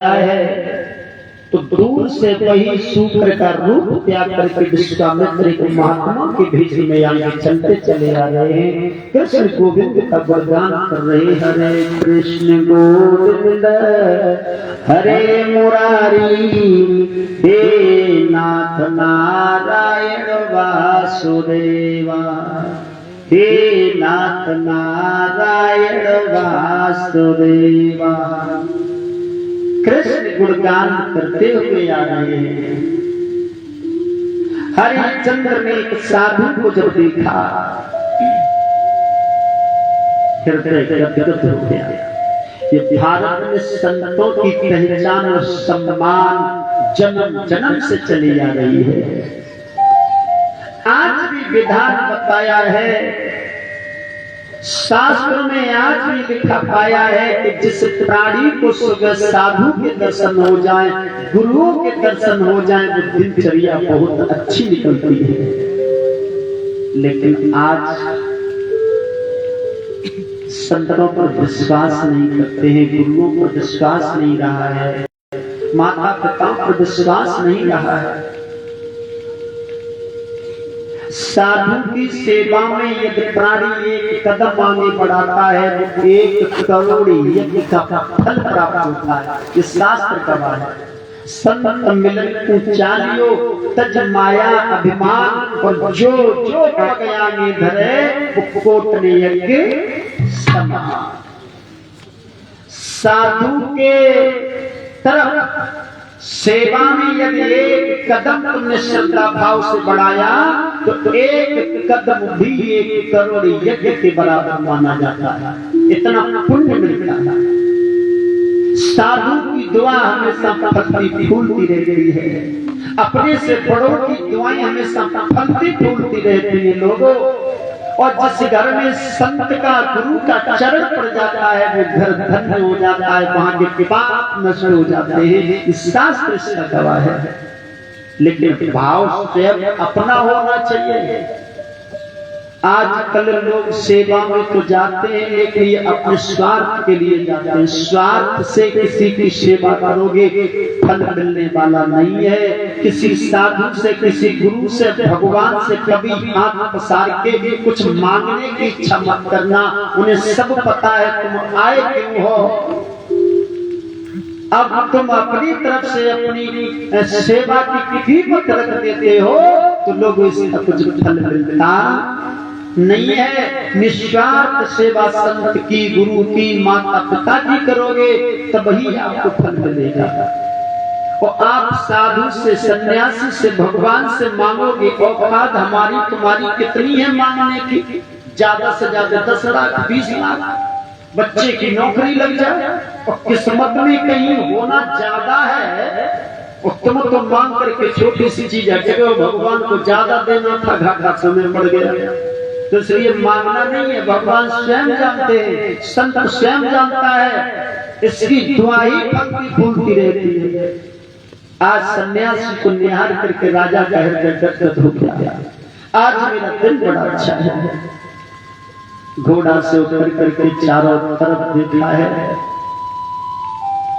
है तो दूर से वही शुक्र का रूप त्याग करके विश्वामित्र को महात्मा के भेष में आगे चलते चले आ रहे हैं। कृष्ण गोविंद का गुणगान कर रहे। हरे कृष्ण गोविंद हरे मुरारी हे नाथ नारायण वासुदेवा हे नाथ नारायण वासुदेवा। कृष्ण गुणगान करते हुए आ रहे हैं। हरिश्चंद्र ने एक साधु को जब देखा हृदय गदगद हो गया। ये भारत में संतों की पहचान और सम्मान जन्म जन्म से चली आ रही है। आज भी विधान बताया है, शास्त्र में आज भी लिखा पाया है कि जिस प्राणी को सुबह साधु के दर्शन हो जाए, गुरुओं के दर्शन हो जाए, वो दिनचर्या बहुत अच्छी निकलती है। लेकिन आज संतों पर विश्वास नहीं करते हैं, गुरुओं पर विश्वास नहीं रहा है, माता पिता पर विश्वास नहीं रहा है। साधु की सेवा में यदि प्राणी एक कदम आगे बढ़ाता है तो 1 करोड़ यज्ञ का फल प्राप्त होता है। ये शास्त्र गवाह है। संत मिलन ऊंचालियो तज माया अभिमान और जो जो गया में धरे वो कोट ने यज्ञ समान। साधु के तरफ सेवा में यदि 1 कदम तुमने श्रद्धा भाव से बढ़ाया तो 1 कदम भी 1 करोड़ यज्ञ के बराबर माना जाता है। इतना पुण्य मिलता है। साधु की दुआ हमेशा फलती फूलती रहती है। अपने से बड़ों की दुआएं हमेशा फलती फूलती रहती है लोगों। और जिस घर में संत का गुरु का चरण पड़ जाता है वो घर धन्य हो जाता है, वहां के पाप नष्ट हो जाते हैं। इस शास्त्र इसका गवाह है। लेकिन भाव स्वयं अपना होना चाहिए। आजकल लोग सेवा में तो जाते हैं लेकिन ये अपने स्वार्थ के लिए जाते हैं। स्वार्थ से किसी की सेवा करोगे फल मिलने वाला नहीं है। किसी साधु से, किसी गुरु से, भगवान से कभी हाथ पसार के कुछ मांगने की इच्छा मत करना। उन्हें सब पता है तुम आए क्यों हो। अब तुम अपनी तरफ से अपनी सेवा की कीमत रख देते हो तो लोगों इसका कुछ फल मिलता नहीं है। निस्वार्थ सेवा संत की, गुरु की, माता पिता की करोगे तब ही आपको फल मिलेगा। और आप साधु से, सन्यासी से, भगवान से मांगोगे औकात हमारी तुम्हारी कितनी है मांगने की? ज्यादा से ज्यादा 10 लाख 20 लाख। बच्चे की नौकरी लग जाए और किस्मत में कहीं होना ज्यादा है और तुम तो मांग करके छोटी सी चीज है, भगवान को ज्यादा देना था, घाटा समय पड़ गया। तो इसलिए मांगना नहीं है, भगवान स्वयं जानते हैं, संत स्वयं जानता है। इसकी दुआ ही फलती फूलती रहती है। आज सन्यासी को निहार करके राजा का हृदय गदगद हो गया। आज मेरा दिन बड़ा अच्छा है। घोड़ा से उतर करके चारों तरफ देखा है,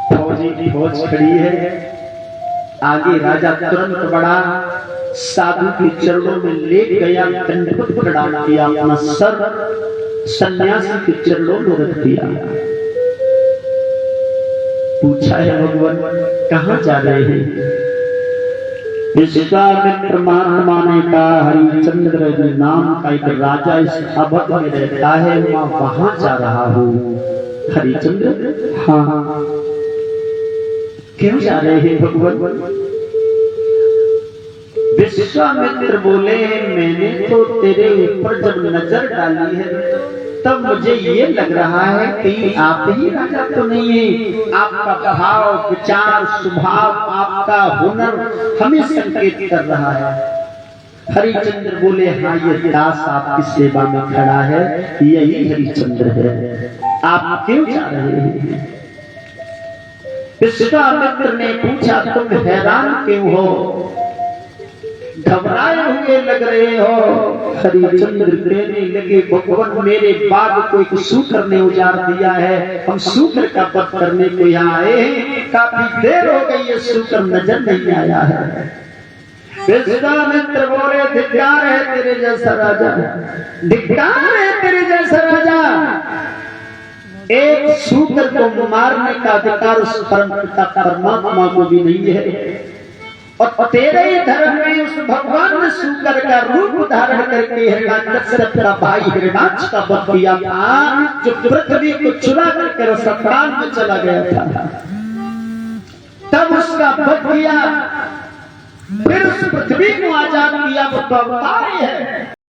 फौजी की फौज खड़ी है। आगे राजा तुरंत बढ़ा, साधु के चरणों में ले गया, दंडवत प्रणाम किया, अपना सर सन्यासी के चरणों में रख दिया। पूछा है भगवान कहाँ जा रहे हैं? विश्वामित्र महात्मा ने कहा हरिश्चंद्र नाम का एक राजा इस अवध में रहता है, मैं वहां जा रहा हूँ। हरिश्चंद्र हाँ। क्यों जा रहे हैं भगवान? विश्वामित्र बोले मैंने तो तेरे ऊपर जब नजर डाली है तब मुझे ये लग रहा है कि आप ही राजा तो नहीं है। आपका भाव, विचार, स्वभाव, आपका हुनर हमें संकेत कर रहा है। हरिश्चंद्र बोले हाँ, ये दास आपकी सेवा में खड़ा है, यही हरिश्चंद्र है। आप क्यों जा रहे हैं? विश्वामित्र ने पूछा तुम हैरान क्यों हो? घबराए हुए लग रहे हो। हरिचंद्र कहने लगे भगवान मेरे बाद कोई सूकर ने उजाड़ दिया है, हम सूकर का वध करने को यहाँ आए हैं, काफी देर हो गई है सूकर नजर नहीं आया है। विश्वामित्र बोले धिक्कार है तेरे जैसा राजा, धिक्कार है तेरे जैसा राजा, एक सूकर को मारने का अधिकार उस परमात्मा को भी नहीं है, और तेरे ही धर्म में उस भगवान ने सूकर का रूप धारण करके हिरण्यकश्यप का भाई हिरण्याक्ष का वध किया था, जो पृथ्वी को चुरा करके रसातल में चला गया था, तब उसका वध किया, फिर उस पृथ्वी को आजाद किया। वो तो अवतार है।